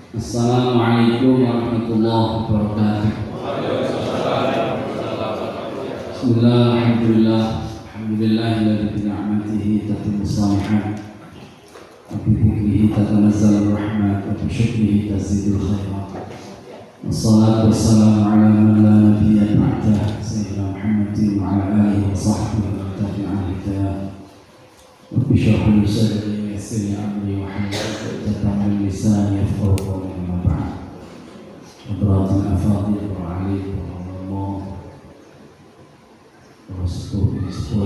Assalamualaikum warahmatullahi wabarakatuh. Bismillah, alhamdulillah, alhamdulillahilladzi bi ni'matihi tatimmu shalihat wa bi dzikrihi tatanazzalu rahmat wa bi syukrihi tazidul khairat. Wassalatu wassalamu ala man la nabiyya ba'dah sayyidina Muhammadin wa ala alihi wa sahbihi wa tabi'an hidayah. Wa bi syarhi sadri wa yassir amri wa halal 'uqdatam min lisani yafqahu qawli. Hadratul afadhil wa alaikum warahmatullahi wabarakatuh.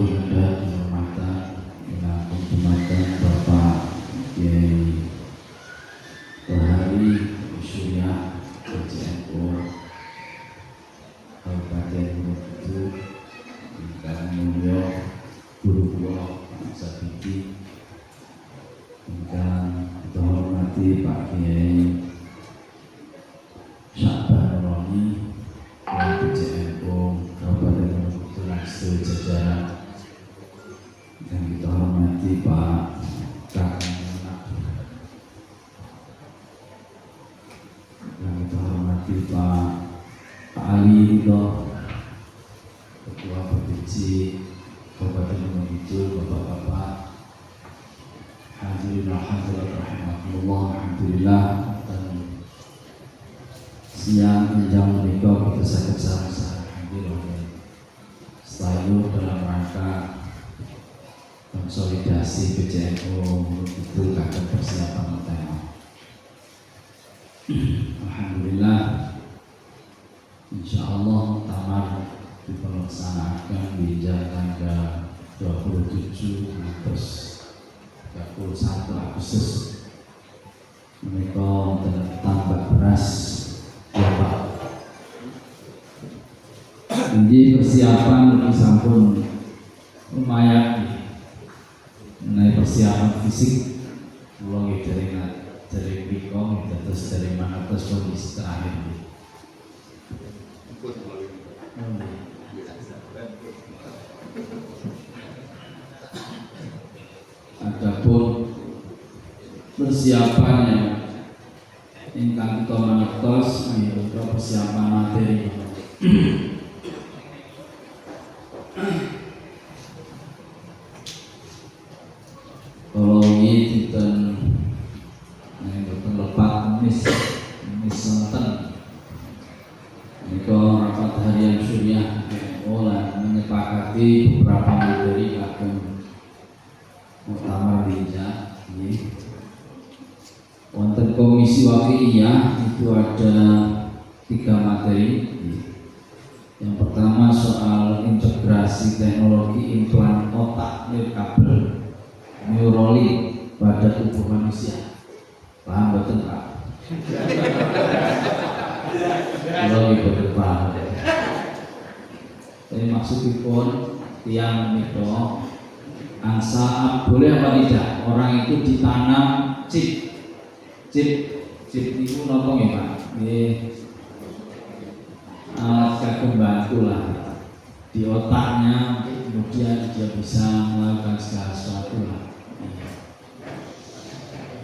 Yang dihormati dengan penghormatan Bapak Kiai Bahari Surya PCNU Kabupaten Bogor, Ingkang Mulya Guru kula Sabiti, ingkang dihormati Pak Kiai Syakban Roni dari PCNU Kabupaten Bogor sejajaran, yang kita hormati Pak Kakang, yang kita hormati Pak Ali Ridho, Ketua Provinsi Kabupaten Bogor, Bapak-bapak hadirin wa hadirat rahimakumullah. Alhamdulillah, siang menjelang mereka kita sakit sama-sama hadir selalu dalam rangka konsolidasi PCNU itu akan persiapan utama. Alhamdulillah, insya Allah muktamar dilaksanakan di tanggal 27 Agustus 31 Agustus. Mereka tambah beras jadi persiapan sampun lumayan mengenai persiapan fisik ulang dari Bikong terus dari mana terus kondisi terakhir ini. Adapun persiapan yang ingkang kita mangertos yaitu persiapan materi. Kalau ini kita lepas mis sonten, jika rapat harian Surya oleh menyepakati beberapa materi akan muktamar bijak. Wonten komisi wakiliyah itu ada 3 materi. Yang pertama soal integrasi teknologi implan otak nirkabel neurali pada tubuh manusia. Paham betul Pak? Kalau betul paham. Jadi maksudipun tiang itu angsa boleh apa tidak orang itu ditanam chip itu nopo ya Pak? Alat kagum bantu lah di otaknya, kemudian dia bisa melakukan segala sesuatu lah.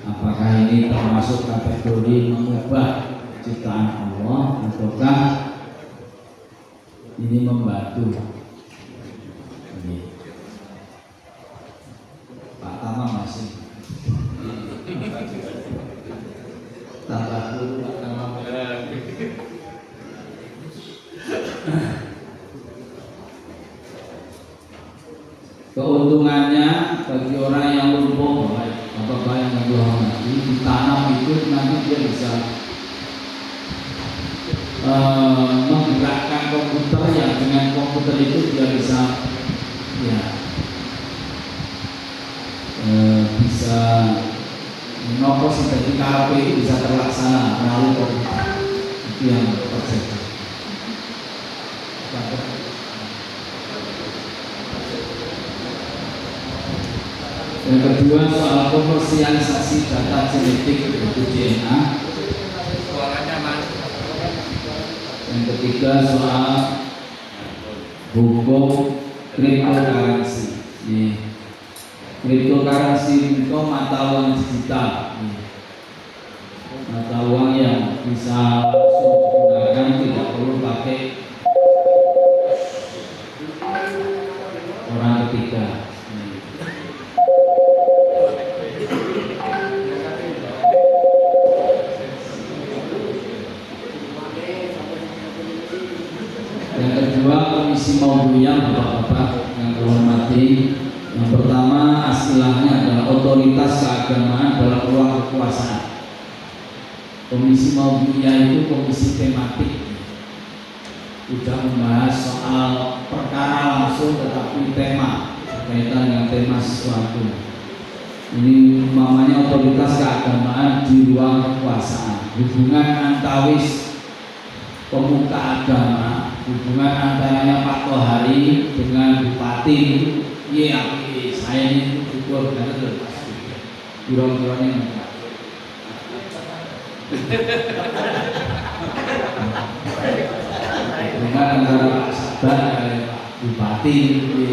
Apakah ini termasuk kategori mengubah ciptaan Allah ataukah ini membantu? Pak Tama masih tambah dulu Pak Tama. Keuntungannya bagi orang yang lumpuh, bapak yang nanti ditanam itu nanti dia bisa menggerakkan komputer, yang dengan komputer itu dia bisa bisa nopo seperti KP itu bisa terlaksana melalui komputer. Itu yang terjadi. Yang kedua soal komersialisasi data genetik yaitu DNA. Yang ketiga soal hukum cryptocurrency. Cryptocurrency itu mata uang digital, mata uang pakai orang ketiga. Yang kedua, komisi maudhu'iyah Bapak-bapak yang hormati. Yang pertama, istilahnya adalah otoritas keagamaan dalam ruang kekuasaan. Komisi maudhu'iyah itu komisi tematik, tidak membahas soal perkara langsung, tetapi tema berkaitan dengan tema sesuatu. Ini namanya otoritas keagamaan di ruang kekuasaan. Hubungan antawis pemuka agama, hubungan antaranya Pak Tohari dengan Bupati itu, saya ini ukur karena terlepas kurang-kurangnya dengan antara Pak Sabar dan Pak Bupati itu.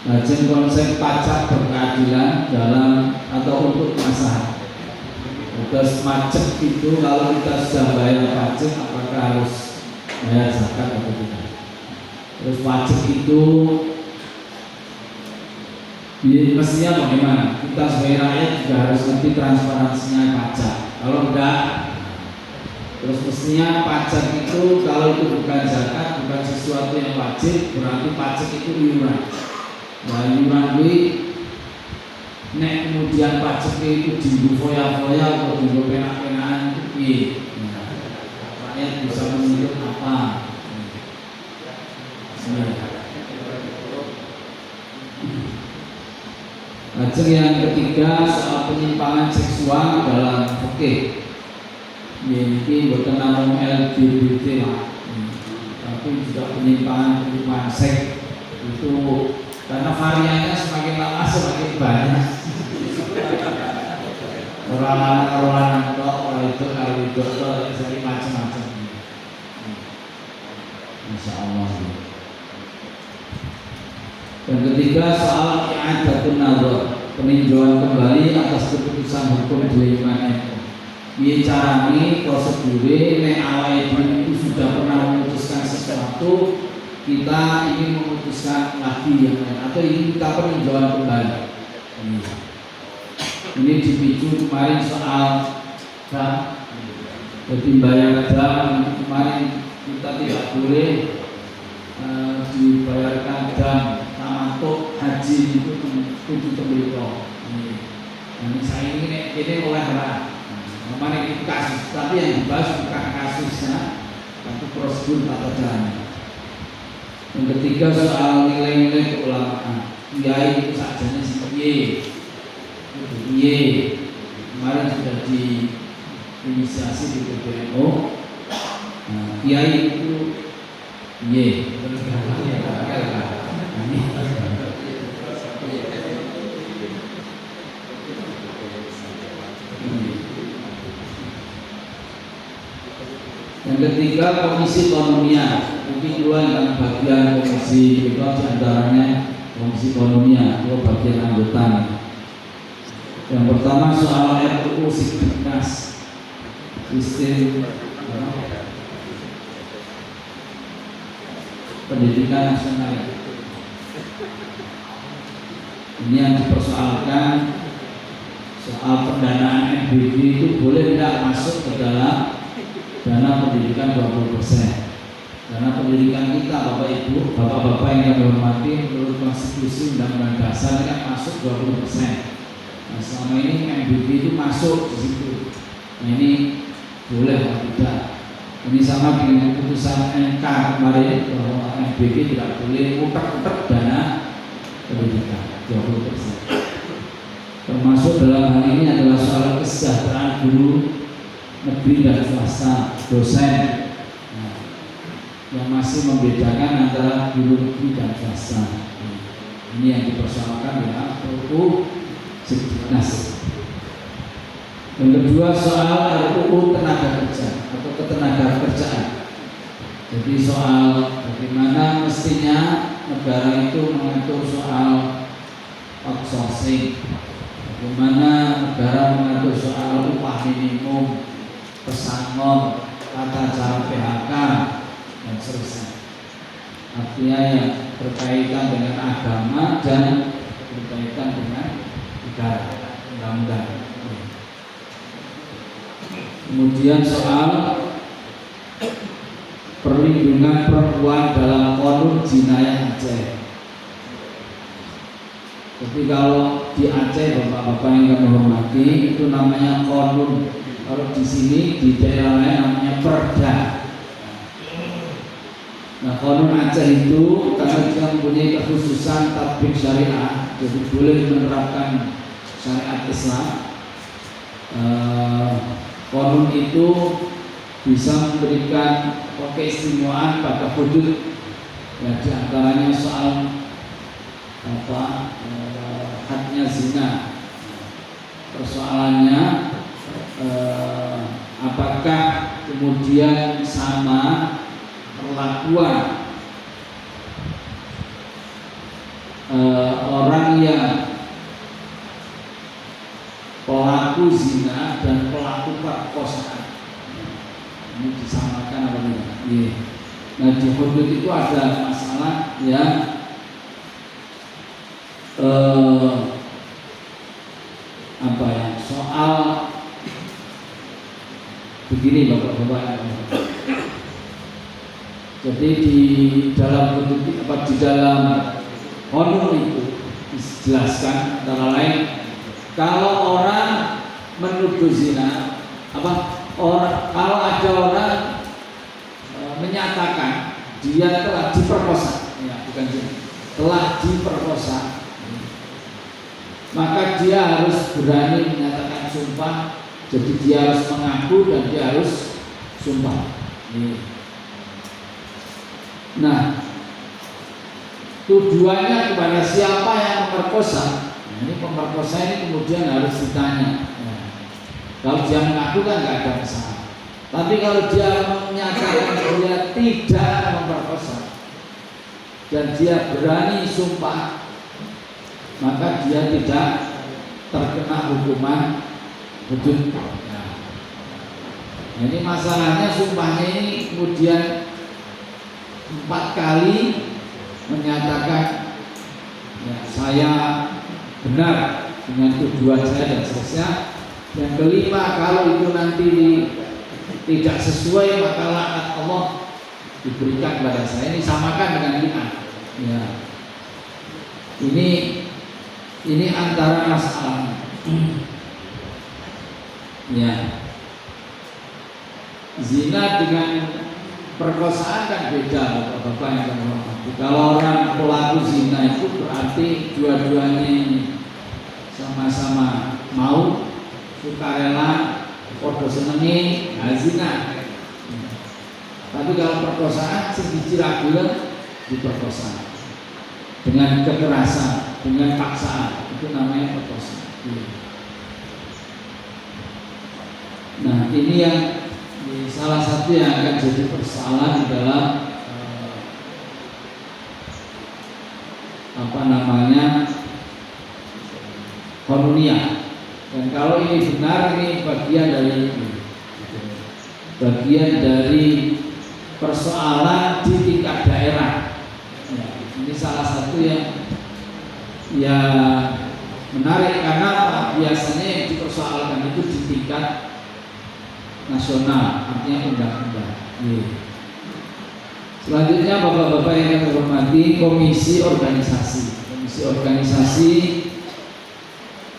Lajeng konsep pajak berkeadilan dalam atau untuk masyarakat. Terus pajak itu kalau kita sudah bayar pajak, apakah harus bayar zakat atau tidak? Terus pajak itu mestinya bagaimana? Kita sebagai rakyat juga harus ngerti transparansinya pajak. Kalau enggak, terus mestinya pajak itu kalau itu bukan zakat, bukan sesuatu yang wajib, berarti pajak itu iuran. Nah, iuran ini nek kemudian pajak itu dienggo foya-foya atau dienggo penak-penakan itu piye? Rakyat bisa menurut apa? Lajeng yang ketiga, soal penyimpangan seksual dalam fikih. Ini bukan namung LGBT lah, tapi juga penyimpangan seks itu karena variannya semakin lama semakin banyak. Orang itu jadi macam-macam. Insya Allah. Dan ketiga, soal i'adatun nazar, peninjauan kembali atas keputusan hukum di lingkungan itu. Ini caranya prosedure nek awake dhewe itu sudah pernah memutuskan sesuatu, kita ingin memutuskan lagi yang lain atau ingin kita peninjauan kembali. Ini dipicu kemarin soal dam, jadi bayar dam kemarin kita tidak boleh dibayarkan dam tamattu haji itu tujuh tembiliko. Ini saya ini oleh orang. Kemarin itu kasus, tapi yang dibahas bukan kasusnya, tapi prosedur tata caranya. Yang ketiga soal nilai-nilai keulamaan. Kiai itu sajanya si Kiai. Kemarin sudah diinisiasi di PBNU. Kiai itu Yang ketiga, komisi ekonomia. Mungkin dua yang bagian komisi itu diantaranya komisi ekonomia, dua bagian anggota. Yang pertama soal RUU Signas, sistem pendidikan nasional. Ini yang dipersoalkan soal pendanaan MBG itu boleh tidak masuk ke dalam dana pendidikan 20%. Dana pendidikan kita Bapak Ibu, Bapak-bapak yang kami hormati, menurut konstitusi Undang-Undang Dasar ini kan masuk 20%. Nah, selama ini MBG itu masuk di situ. Nah, ini boleh atau tidak? Ini sama dengan keputusan MK kemarin bahwa MBG tidak boleh utak-utak dana pendidikan 20%. Termasuk dalam hal ini adalah soal kesejahteraan guru negeri dan swasta, dosen, yang masih membedakan antara guru negeri dan swasta. Ini yang dipersoalkan ya RUU Signas. Yang kedua soal RUU tenaga kerja atau ketenaga kerjaan. Jadi soal bagaimana mestinya negara itu mengatur soal outsourcing, bagaimana negara mengatur soal upah minimum, pesangon, tata cara PHK dan seterusnya. Artinya yang berkaitan dengan agama dan berkaitan dengan negara, undang-undang. Kemudian soal perlindungan perempuan dalam Qanun Jinayah Aceh. Jadi kalau di Aceh, bapak-bapak yang kami hormati, itu namanya Qanun. Kalau di sini di daerah lain namanya Perda. Nah, Qanun Aceh itu karena dia mempunyai kekhususan tatbik syariah, jadi boleh menerapkan syariat Islam. Qanun itu bisa memberikan keistimewaan pada hudud, ya, diantaranya soal hadnya zina. Persoalannya apakah kemudian sama perlakuan orang yang pelaku zina dan pelaku perkosaan ini disamakan apa tidak? Iya. Nah, di hudud itu ada masalah yang soal begini bapak-bapak. Jadi di dalam hudud di dalam Qanun itu dijelaskan antara lain kalau orang menuduh zina kalau ada orang menyatakan dia telah diperkosa, ya, bukan zina, telah diperkosa, maka dia harus berani menyatakan sumpah. Jadi dia harus mengaku dan dia harus sumpah. Nah, tujuannya kepada siapa yang memperkosa. Nah, ini pemerkosa ini kemudian harus ditanya. Kalau dia mengaku kan nggak ada masalah. Tapi kalau dia menyatakan dia tidak memperkosa dan dia berani sumpah, maka dia tidak terkena hukuman hudud. Nah, ini masalahnya sumpahnya ini kemudian 4 kali menyatakan ya, saya benar dengan tuduhan saya dan seterusnya. Yang kelima, kalau itu nanti tidak sesuai maka laknat Allah diberikan kepada saya. Ini samakan dengan li'an. Ya. Ini antara masalah. Ya. Zina dengan perkosaan kan beda, bapak-bapak yang hormati. Kalau orang pelaku zina itu berarti dua-duanya ini sama-sama mau, sukarela, podo senengi, zina. Tapi kalau perkosaan sedikit ragulan diperkosa dengan kekerasan, dengan paksaan, itu namanya perkosaan. Nah, ini yang salah satu yang akan jadi persoalan dalam Qanuniyah. Dan kalau ini benar, ini bagian dari persoalan di tingkat daerah. Ya, ini salah satu yang menarik karena biasanya yang dipersoalkan itu di tingkat nasional, artinya undang-undang. Selanjutnya bapak-bapak yang kami hormati, komisi organisasi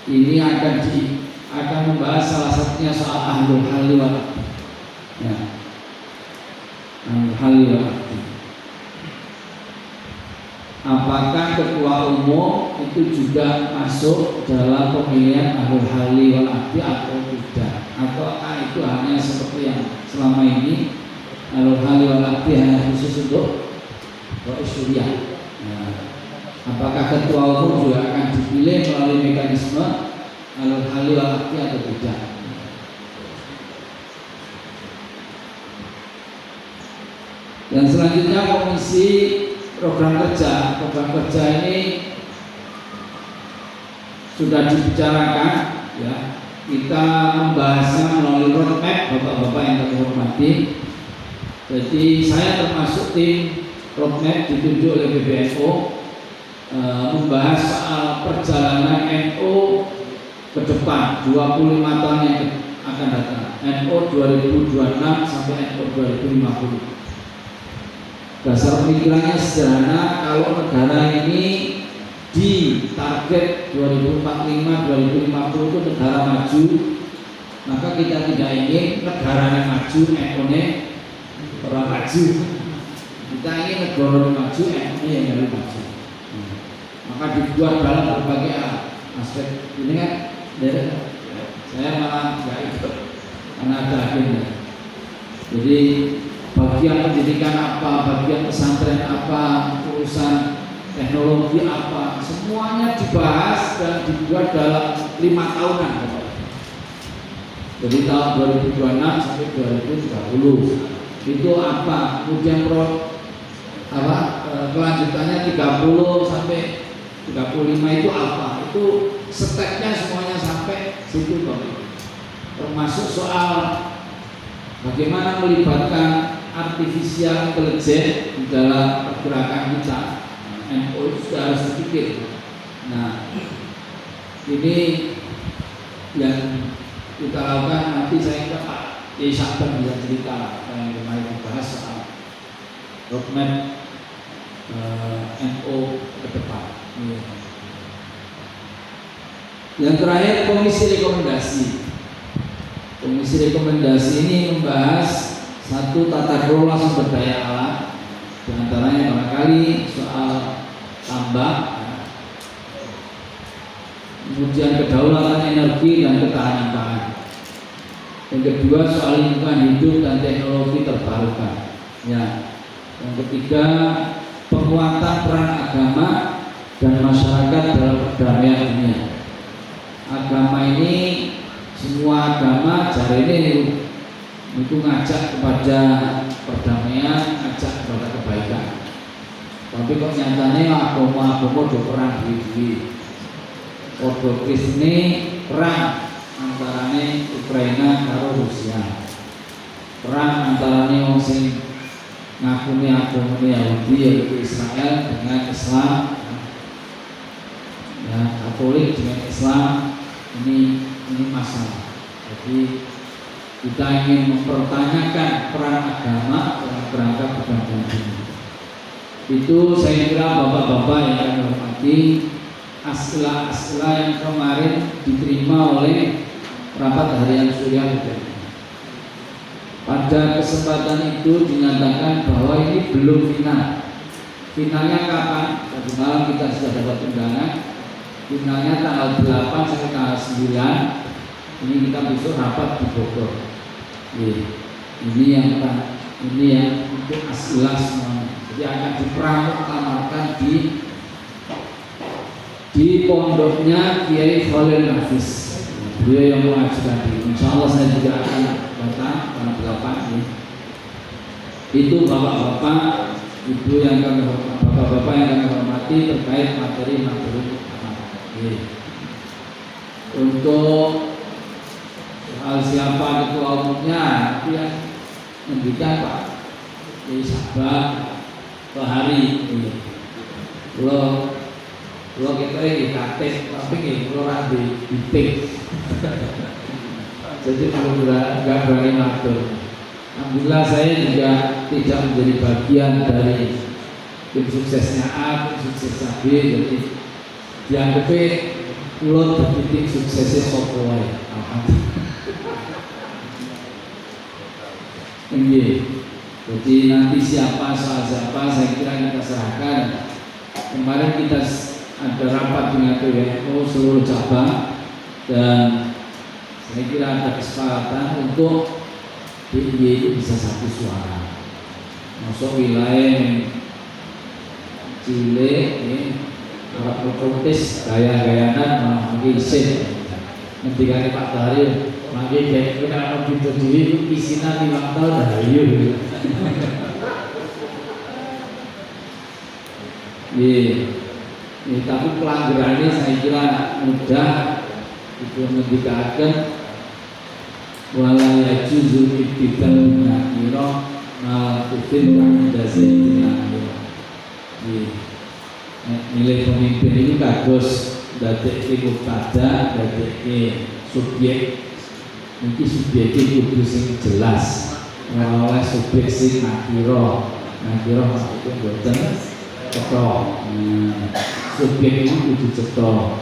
ini akan membahas salah satunya soal ahlul halli wal aqdi. Ya. Ahlul halli wal aqdi. Apakah ketua umum itu juga masuk dalam pemilihan ahlul halli wal aqdi atau tidak? Ataukah itu hanya seperti yang selama ini ahlul halli wal aqdi hanya khusus untuk syuriah? Apakah ketua umum juga akan dipilih melalui mekanisme ahlul halli wal aqdi atau tidak? Dan selanjutnya komisi program kerja ini sudah dibicarakan, ya. Kita membahasnya melalui roadmap, bapak-bapak yang kami hormati. Jadi saya termasuk tim roadmap ditunjuk oleh PBNU membahas soal perjalanan NU ke depan 25 tahun yang akan datang, NU 2026 sampai NU 2050. Dasar pemikirannya sederhana, kalau negara ini di target 2045-2050 itu negara maju, maka kita tidak ingin negaranya maju, NU-nya orang maju. Kita ingin negara maju, NU-nya yang lebih maju. Maka dibuat dalam berbagai aspek. Ini kan saya malah nggak ikut karena ada agenda. Jadi bagian pendidikan apa, bagian pesantren apa, urusan teknologi apa, semuanya dibahas dan dibuat dalam 5 tahunan. Jadi tahun 2026 sampai 2030 itu apa? Kemudian kelanjutannya 30 sampai 35 itu apa? Itu stepnya semuanya sampai situ kok. Termasuk soal bagaimana melibatkan artificial intelligence di dalam pergerakan kita. NU itu sudah harus dipikir. Nah, ini yang kita lakukan. Nanti saya kira Pak Kiai Saban bisa cerita yang kemarin dibahas soal roadmap NU ke depan. Yang terakhir, komisi rekomendasi. Komisi rekomendasi ini membahas satu tata kelola sumber daya alam, di antaranya barangkali soal tambak, kemudian kedaulatan energi dan ketahanan pangan. Yang kedua soal lingkungan hidup dan teknologi terbarukan. Ya. Yang ketiga penguatan peran agama dan masyarakat dalam perdamaian dunia. Agama ini semua agama jari ini itu ngajak kepada perdamaian, ngajak kepada kebaikan. Tapi kok nyatanya agama-agama udah perang diri. Ordo Kristen perang antarane Ukraina karo Rusia. Perang antarane wong sing ngakuni agama Yahudi yaitu Israel dengan Islam, ya, Katolik dengan Islam. Ini masalah. Jadi kita ingin mempertanyakan peran agama dalam kerangka perdamaian dunia. Itu saya kira bapak-bapak yang kami hormati, asila-asila yang kemarin diterima oleh rapat harian Surya Huda. Pada kesempatan itu dinyatakan bahwa ini belum final. Finalnya kapan? Tadi malam kita sudah dapat undangan. Finalnya tanggal 8 sampai tanggal 9. Ini kita besok rapat di Bogor. Ini yang untuk asila semuanya. Jadi akan dipramukamarkan di pondoknya Kiai Khalil Nafis. Beliau yang mengajukan diri. Insya Allah saya juga akan datang tanggal 8 ini. Itu bapak-bapak, ibu yang kami hormati, bapak-bapak yang kami hormati terkait materi-materi. Untuk soal siapa ketua umumnya, itu yang mendikan Pak Kiai Saban Pak Hari. Kalau kita ini kates, tapi ini orang di bitik. Jadi nggak berani ngatur. Alhamdulillah saya juga tidak menjadi bagian dari tim suksesnya A, tim suksesnya B. Jadi dianggap pulau terbitik suksesnya Sokoai. Jadi nanti siapa soal siapa saya kira kita serahkan. Kemarin kita ada rapat dengan PBNU seluruh cabang dan saya kira ada kesepakatan untuk DIY itu bisa satu suara. Masuk wilayah Chile ini Arab protes gaya-gayanan malah mungkin isin. Nanti kali Pak Daryl mungkin kayak kita akan pintu diri isinya 5 tahun dah yuk. Tapi pelanggarannya saya kira mudah itu mendikatkan walaya juzul ibtidal nakiro Malakufin Ba'da Zaidina nilai pemimpin itu kados dadeke mubtada, dadeke subjek. Iki subjeke kudu sing jelas, ora oleh subjek sing nakira. Nakira maksudnya boten cetha. Subjek itu kudu cetha.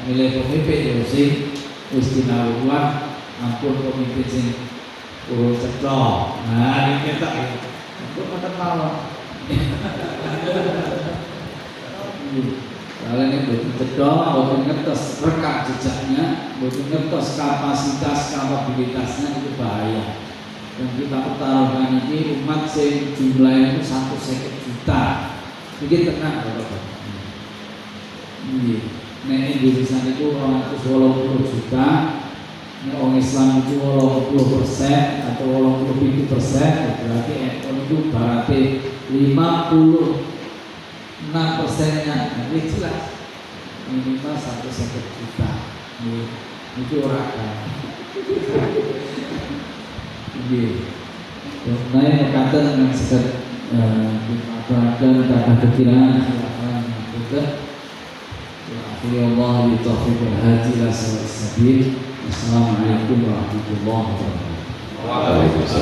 Nilai pemimpin yo sing wis tinawuhan ampun pemimpin sing urung cetha. Nah, iki ketok. Kok mboten mawon. Kalian ini betul betul ngertos rekam jejaknya, betul ngertos kapasitasnya itu bahaya. Dan kita pertaruhkan ini umat yang jumlahnya itu 150 juta. Bikin tenang, bapak. Nah Indonesia itu 280 juta. Nah, orang Islam itu 80% atau 87%, berarti itu berarti 56%-nya, ini jelas minimal 150 juta. Itu orang kan. Nah ini kata dengan sekat dimaafkan kata kekiraan silakan mengajukan. Alhamdulillah bi taufiq wal hadi ila sabil. Assalamualaikum warahmatullahi wabarakatuh. Waalaikumsalam.